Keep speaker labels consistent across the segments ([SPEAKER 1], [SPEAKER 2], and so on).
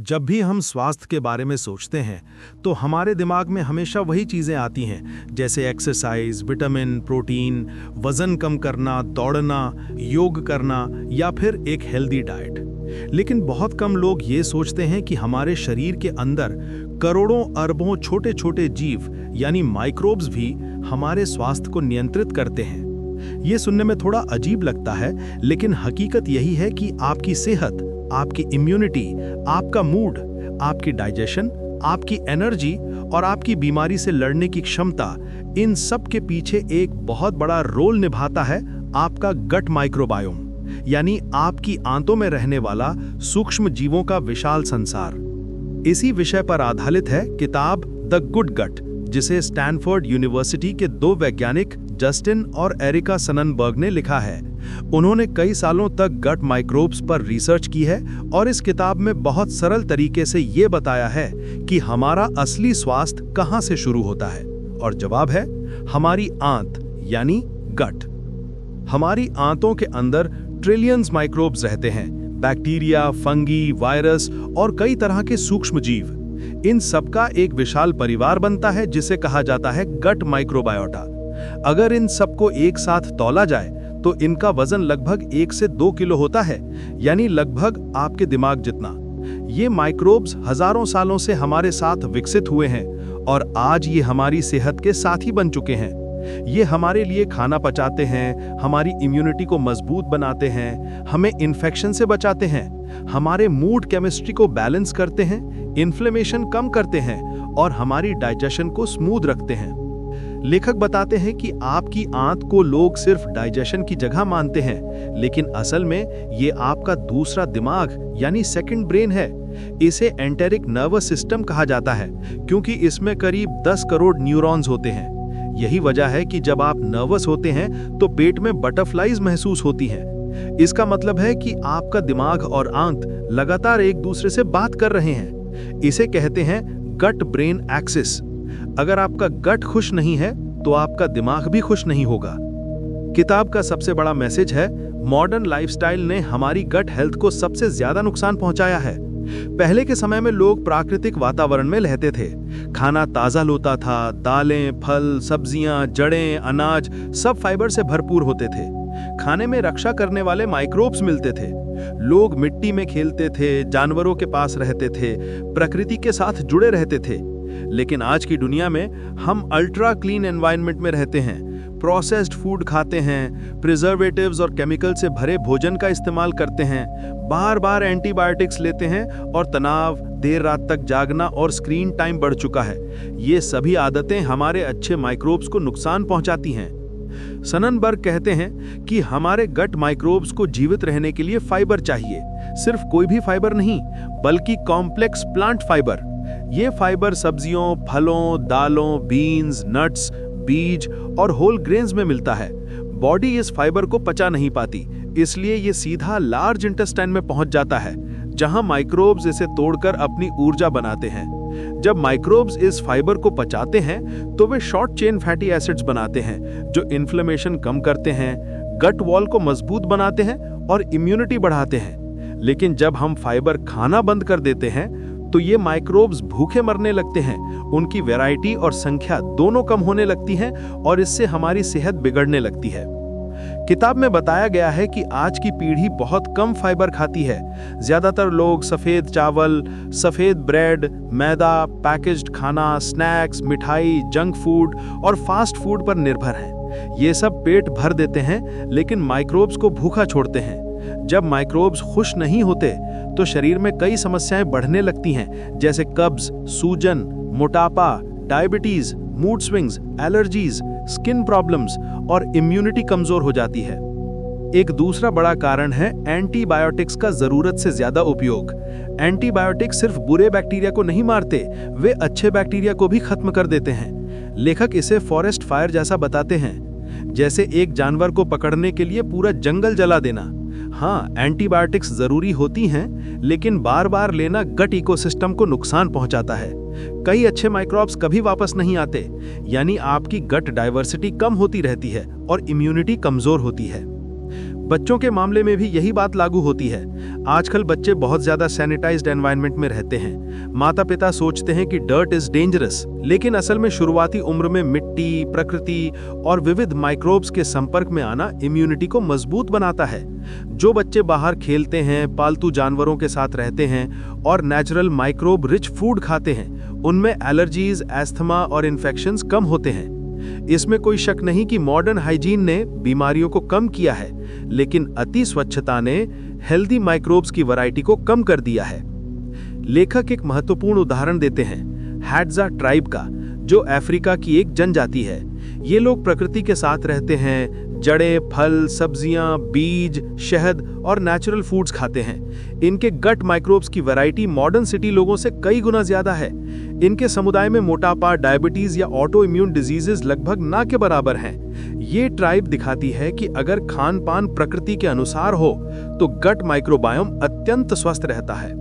[SPEAKER 1] जब भी हम स्वास्थ्य के बारे में सोचते हैं तो हमारे दिमाग में हमेशा वही चीज़ें आती हैं, जैसे एक्सरसाइज, विटामिन, प्रोटीन, वज़न कम करना, दौड़ना, योग करना या फिर एक हेल्दी डाइट। लेकिन बहुत कम लोग ये सोचते हैं कि हमारे शरीर के अंदर करोड़ों अरबों छोटे छोटे जीव यानी माइक्रोब्स भी हमारे स्वास्थ्य को नियंत्रित करते हैं। ये सुनने में थोड़ा अजीब लगता है, लेकिन हकीकत यही है कि आपकी सेहत, आपकी इम्यूनिटी, आपका मूड, आपकी डाइजेशन, आपकी एनर्जी और आपकी बीमारी से लड़ने की क्षमता, इन सब के पीछे एक बहुत बड़ा रोल निभाता है आपका गट माइक्रोबायोम, यानी आपकी आंतों में रहने वाला सूक्ष्म जीवों का विशाल संसार। इसी विषय पर आधारित है किताब द गुड गट, जिसे स्टैनफोर्ड यूनिवर्सिटी के दो वैज्ञानिक जस्टिन और एरिका सननबर्ग ने लिखा है। उन्होंने कई सालों तक गट माइक्रोब्स पर रिसर्च की है और इस किताब में बहुत सरल तरीके से ये बताया है कि हमारा असली स्वास्थ्य कहाँ से शुरू होता है। और जवाब है हमारी आंत यानी गट। हमारी आंतों के अंदर ट्रिलियंस माइक्रोब्स रहते हैं, बैक्टीरिया, फंगी, वायरस और कई तरह के सूक्ष्म जीव। इन सबका एक विशाल परिवार बनता है जिसे कहा जाता है गट माइक्रोबायोटा। अगर इन सबको एक साथ तौला जाए तो इनका वजन लगभग 1 से 2 किलो होता है, यानी लगभग आपके दिमाग जितना। ये माइक्रोब्स हजारों सालों से हमारे साथ विकसित हुए हैं और आज ये हमारी सेहत के साथी बन चुके हैं। ये हमारे लिए खाना पचाते हैं, हमारी इम्यूनिटी को मजबूत बनाते हैं, हमें इन्फेक्शन से बचाते हैं, हमारे मूड केमिस्ट्री को बैलेंस करते हैं, इन्फ्लेमेशन कम करते हैं और हमारी डाइजेशन को स्मूथ रखते हैं। लेखक बताते हैं कि आपकी आंत को लोग सिर्फ डाइजेशन की जगह मानते हैं, लेकिन असल में ये आपका दूसरा दिमाग यानी सेकंड ब्रेन है। इसे एंटेरिक नर्वस सिस्टम कहा जाता है क्योंकि इसमें करीब 10 करोड़ न्यूरॉन्स होते हैं। यही वजह है कि जब आप नर्वस होते हैं तो पेट में बटरफ्लाइज महसूस होती हैं। इसका मतलब है कि आपका दिमाग और आंत लगातार एक दूसरे से बात कर रहे हैं। इसे कहते हैं गट ब्रेन एक्सिस। अगर आपका गट खुश नहीं है तो आपका दिमाग भी खुश नहीं होगा। किताब का सबसे बड़ा मैसेज है, मॉडर्न लाइफस्टाइल ने हमारी गट हेल्थ को सबसे ज्यादा नुकसान पहुंचाया है। पहले के समय में लोग प्राकृतिक वातावरण में रहते थे। खाना ताजा होता था, दालें, फल, सब्जियां, जड़ें, अनाज सब फाइबर से भरपूर होते थे। खाने में रक्षा करने वाले माइक्रोब्स मिलते थे। लोग मिट्टी में खेलते थे, जानवरों के पास रहते थे, प्रकृति के साथ जुड़े रहते थे। लेकिन आज की दुनिया में हम अल्ट्रा क्लीन एनवायरनमेंट में रहते हैं, प्रोसेस्ड फूड खाते हैं, प्रिजर्वेटिव्स और केमिकल से भरे भोजन का इस्तेमाल करते हैं, बार बार एंटीबायोटिक्स लेते हैं और तनाव, देर रात तक जागना और स्क्रीन टाइम बढ़ चुका है। ये सभी आदतें हमारे अच्छे माइक्रोब्स को नुकसान पहुंचाती हैं। सननबर्ग कहते हैं कि हमारे गट माइक्रोब्स को जीवित रहने के लिए फाइबर चाहिए। सिर्फ कोई भी फाइबर नहीं, बल्कि कॉम्प्लेक्स प्लांट फाइबर। ये फाइबर सब्जियों, फलों, दालों, बीन्स, नट्स, बीज और होल ग्रेन्स में मिलता है। बॉडी इस फाइबर को पचा नहीं पाती, इसलिए ये सीधा लार्ज इंटेस्टाइन में पहुंच जाता है, जहां माइक्रोब्स इसे तोड़कर अपनी ऊर्जा बनाते हैं। जब माइक्रोब्स इस फाइबर को पचाते हैं तो वे शॉर्ट चेन फैटी एसिड्स बनाते हैं, जो इन्फ्लेमेशन कम करते हैं, गट वॉल को मजबूत बनाते हैं और इम्यूनिटी बढ़ाते हैं। लेकिन जब हम फाइबर खाना बंद कर देते हैं तो ये माइक्रोब्स भूखे मरने लगते हैं। उनकी वैरायटी और संख्या दोनों कम होने लगती हैं और इससे हमारी सेहत बिगड़ने लगती है। किताब में बताया गया है कि आज की पीढ़ी बहुत कम फाइबर खाती है। ज्यादातर लोग सफेद चावल, सफेद ब्रेड, मैदा, पैकेज्ड खाना, स्नैक्स, मिठाई, जंक फूड और फास्ट फूड पर निर्भर हैं। ये सब पेट भर देते हैं लेकिन माइक्रोब्स को भूखा छोड़ते हैं। जब माइक्रोब्स खुश नहीं होते तो शरीर में कई समस्याएं बढ़ने लगती हैं, जैसे कब्ज, सूजन, मोटापा, diabetes, mood swings, allergies, skin problems और इम्यूनिटी कमजोर हो जाती है। एक दूसरा बड़ा कारण है एंटीबायोटिक्स का जरूरत से ज्यादा उपयोग। एंटीबायोटिक्स सिर्फ बुरे बैक्टीरिया को नहीं मारते, वे अच्छे बैक्टीरिया को भी खत्म कर देते हैं। लेखक इसे फॉरेस्ट फायर जैसा बताते हैं, जैसे एक जानवर को पकड़ने के लिए पूरा जंगल जला देना। हाँ, एंटीबायोटिक्स जरूरी होती हैं, लेकिन बार बार लेना गट इकोसिस्टम को नुकसान पहुंचाता है। कई अच्छे माइक्रोब्स कभी वापस नहीं आते, यानी आपकी गट डाइवर्सिटी कम होती रहती है और इम्यूनिटी कमजोर होती है। बच्चों के मामले में भी यही बात लागू होती है। आजकल बच्चे बहुत ज्यादा सैनिटाइज्ड एनवायरनमेंट में रहते हैं। माता पिता सोचते हैं कि डर्ट इज डेंजरस, लेकिन असल में शुरुआती उम्र में मिट्टी, प्रकृति और विविध माइक्रोब्स के संपर्क में आना इम्यूनिटी को मजबूत बनाता है। जो बच्चे बाहर खेलते हैं, पालतू जानवरों के साथ रहते हैं और नेचुरल माइक्रोब रिच फूड खाते हैं, उनमें एलर्जीज, एस्थमा और इन्फेक्शंस कम होते हैं। इसमें कोई शक नहीं कि मॉडर्न हाइजीन ने बीमारियों को कम किया है, लेकिन अति स्वच्छता ने हेल्दी माइक्रोब्स की वैरायटी को कम कर दिया है। लेखक एक महत्वपूर्ण उदाहरण देते हैं हैडजा ट्राइब का, जो अफ्रीका की एक जनजाति है। ये लोग प्रकृति के साथ रहते हैं, जड़ें, फल, सब्जियां, बीज, शहद और नेचुरल फूड्स खाते हैं। इनके गट माइक्रोब्स की वैरायटी मॉडर्न सिटी लोगों से कई गुना ज्यादा है। इनके समुदाय में मोटापा, डायबिटीज या ऑटो इम्यून डिजीजेस लगभग ना के बराबर हैं। ये ट्राइब दिखाती है कि अगर खान पान प्रकृति के अनुसार हो तो गट माइक्रोबायोम अत्यंत स्वस्थ रहता है।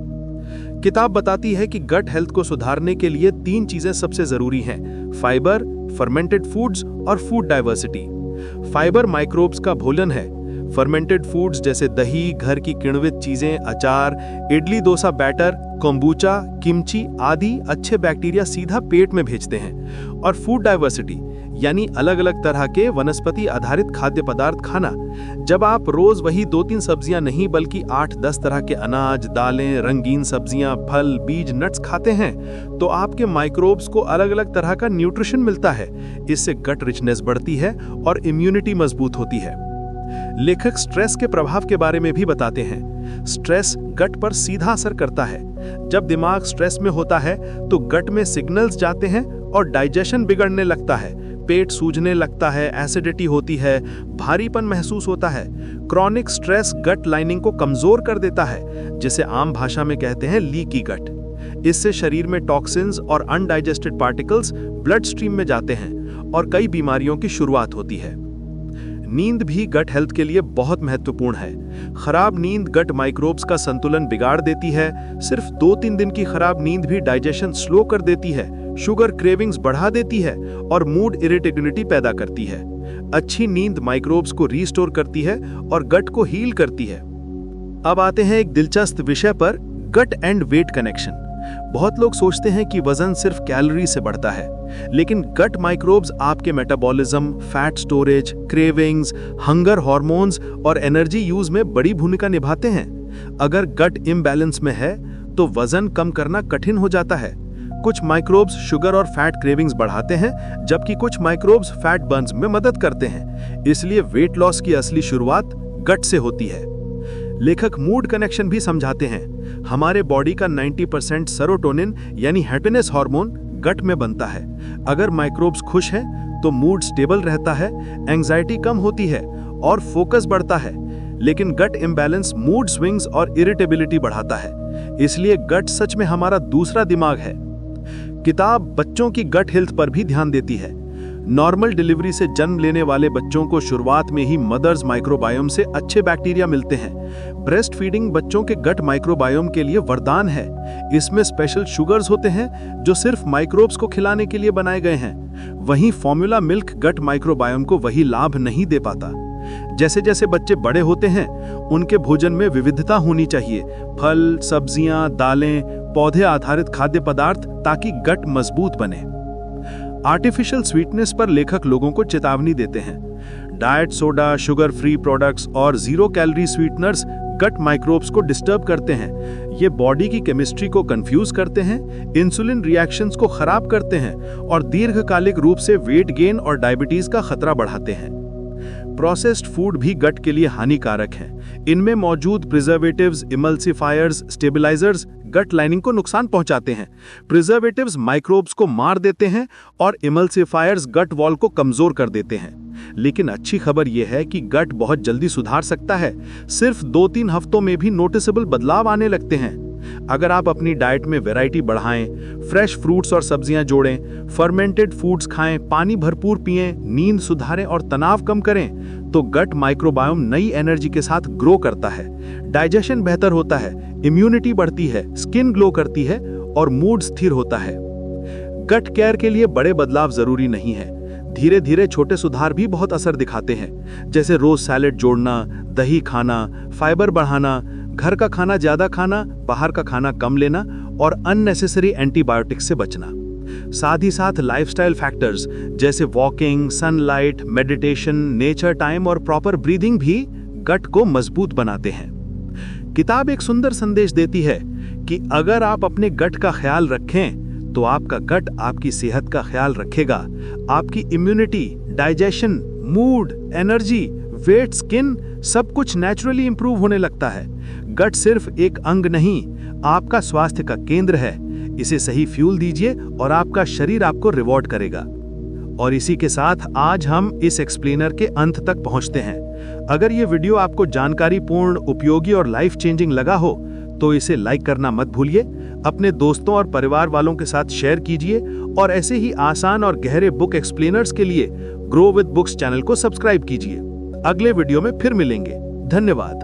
[SPEAKER 1] किताब बताती है कि गट हेल्थ को सुधारने के लिए 3 चीजें सबसे जरूरी हैं: फाइबर, फर्मेंटेड फूड्स और फूड डाइवर्सिटी। फाइबर माइक्रोब्स का भोजन है। फर्मेंटेड फूड्स जैसे दही, घर की किण्वित चीजें, अचार, idli dosa batter, kombucha, kimchi आदि अच्छे बैक्टीरिया सीधा पेट में भेजते हैं। और फूड डाइवर्सिटी यानी अलग अलग तरह के वनस्पति आधारित खाद्य पदार्थ खाना। जब आप रोज वही 2-3 सब्जियां नहीं बल्कि 8-10 तरह के अनाज, दालें, रंगीन सब्जियां, फल, बीज, नट्स खाते हैं तो आपके माइक्रोब्स को अलग अलग तरह का न्यूट्रिशन मिलता है। इससे गट रिचनेस बढ़ती है और इम्यूनिटी मजबूत होती है। लेखक स्ट्रेस के प्रभाव के बारे में भी बताते हैं। स्ट्रेस गट पर सीधा असर करता है। जब दिमाग स्ट्रेस में होता है तो गट में सिग्नल्स जाते हैं और डाइजेशन बिगड़ने लगता है। पेट सूजने लगता है, एसिडिटी होती है, भारीपन महसूस होता है। क्रॉनिक स्ट्रेस गट लाइनिंग को कमजोर कर देता है, जिसे आम भाषा में कहते हैं लीकी गट। इससे शरीर में टॉक्सिन्स और अनडाइजेस्टेड पार्टिकल्स ब्लड स्ट्रीम में जाते हैं और कई बीमारियों की शुरुआत होती है। नींद भी गट हेल्थ के लिए बहुत महत्वपूर्ण है। खराब नींद गट माइक्रोब्स का संतुलन बिगाड़ देती है। सिर्फ 2-3 दिन की खराब नींद भी डाइजेशन स्लो कर देती है, शुगर क्रेविंग्स बढ़ा देती है और मूड इरिटेबिलिटी पैदा करती है। अच्छी नींद माइक्रोब्स को रीस्टोर करती है और गट को हील करती है। अब आते हैं एक दिलचस्प विषय पर, गट एंड वेट कनेक्शन। बहुत लोग सोचते हैं कि वजन सिर्फ कैलोरी से बढ़ता है, लेकिन गट माइक्रोब्स आपके metabolism, fat storage, cravings, hunger hormones और एनर्जी यूज में बड़ी भूमिका निभाते हैं। अगर गट इम्बैलेंस में है तो वजन कम करना कठिन हो जाता है। कुछ माइक्रोब्स शुगर और फैट क्रेविंग्स बढ़ाते हैं, जबकि कुछ माइक्रोब्स फैट बर्न्स में मदद करते हैं। इसलिए वेट लॉस की असली शुरुआत गट से होती है। लेखक मूड कनेक्शन भी समझाते हैं। हमारे बॉडी का 90% सेरोटोनिन यानी हैप्पीनेस हार्मोन गट में बनता है। अगर माइक्रोब्स खुश हैं तो मूड स्टेबल रहता है, एंजाइटी कम होती है और फोकस बढ़ता है। लेकिन गट इम्बैलेंस मूड स्विंग्स और इरिटेबिलिटी बढ़ाता है। इसलिए गट सच में हमारा दूसरा दिमाग है। किताब बच्चों की गट हेल्थ पर भी ध्यान देती है। नॉर्मल डिलीवरी से जन्म लेने वाले बच्चों को शुरुआत में ही मदर्स माइक्रोबायोम से अच्छे बैक्टीरिया मिलते हैं। ब्रेस्ट फीडिंग बच्चों के गट माइक्रोबायोम के लिए वरदान है। इसमें स्पेशल शुगर्स होते हैं जो सिर्फ माइक्रोब्स को खिलाने के लिए बनाए गए हैं। वहीं फॉर्मूला मिल्क गट माइक्रोबायोम को वही लाभ नहीं दे पाता। जैसे जैसे बच्चे बड़े होते हैं, उनके भोजन में विविधता होनी चाहिए। फल, सब्जियां, दालें, पौधे आधारित खाद्य पदार्थ, ताकि गट मजबूत बने। आर्टिफिशियल स्वीटनेस पर लेखक लोगों को चेतावनी देते हैं। Diet soda, sugar free products और 0 कैलोरी स्वीटनर्स गट माइक्रोब्स को डिस्टर्ब करते हैं। ये बॉडी की केमिस्ट्री को कंफ्यूज करते हैं, इंसुलिन रिएक्शंस को खराब करते हैं और दीर्घकालिक रूप से वेट गेन और डायबिटीज का खतरा बढ़ाते हैं। प्रोसेस्ड फूड भी गट के लिए हानिकारक हैं। इनमें मौजूद प्रिजर्वेटिव्स, इमल्सिफायर्स, स्टेबलाइजर्स गट लाइनिंग को नुकसान पहुंचाते हैं। प्रिजर्वेटिव्स माइक्रोब्स को मार देते हैं और इमल्सिफायर्स गट वॉल को कमजोर कर देते हैं। लेकिन अच्छी खबर यह है कि गट बहुत जल्दी सुधार सकता है। सिर्फ 2-3 हफ्तों में भी नोटिसेबल बदलाव आने लगते हैं। अगर आप अपनी डाइट में वैरायटी बढ़ाएं, फ्रेश फ्रूट्स और सब्जियां जोड़ें, फर्मेंटेड फूड्स खाएं, पानी भरपूर पिएं, नींद सुधारें और तनाव कम करें, तो गट माइक्रोबायोम नई एनर्जी के साथ ग्रो करता है। डाइजेशन बेहतर होता है, इम्यूनिटी बढ़ती है, स्किन ग्लो करती है और मूड स्थिर होता है। गट केयर के लिए बड़े बदलाव जरूरी नहीं है।
[SPEAKER 2] धीरे धीरे छोटे सुधार भी बहुत असर दिखाते हैं, जैसे रोज सैलेड जोड़ना, दही खाना, फाइबर बढ़ाना, घर का खाना ज्यादा खाना, बाहर का खाना कम लेना और अननेसेसरी एंटीबायोटिक्स से बचना। साथ ही साथ लाइफस्टाइल फैक्टर्स जैसे walking, sunlight, meditation, nature time और प्रॉपर ब्रीदिंग भी गट को मजबूत बनाते हैं। किताब एक सुंदर संदेश देती है कि अगर आप अपने गट का ख्याल रखें तो आपका गट आपकी सेहत का ख्याल रखेगा। आपकी immunity, digestion, mood, energy, weight, skin सब कुछ नेचुरली इंप्रूव होने लगता है। गट सिर्फ एक अंग नहीं, आपका स्वास्थ्य का केंद्र है। इसे सही फ्यूल दीजिए और आपका शरीर आपको रिवॉर्ड करेगा। और इसी के साथ आज हम इस एक्सप्लेनर के अंत तक पहुंचते हैं। अगर ये वीडियो आपको जानकारीपूर्ण, उपयोगी और लाइफ चेंजिंग लगा हो तो इसे लाइक करना मत भूलिए। अपने दोस्तों और परिवार वालों के साथ शेयर कीजिए और ऐसे ही आसान और गहरे बुक एक्सप्लेनर्स के लिए ग्रो विद बुक्स चैनल को सब्सक्राइब कीजिए। अगले वीडियो में फिर मिलेंगे। धन्यवाद।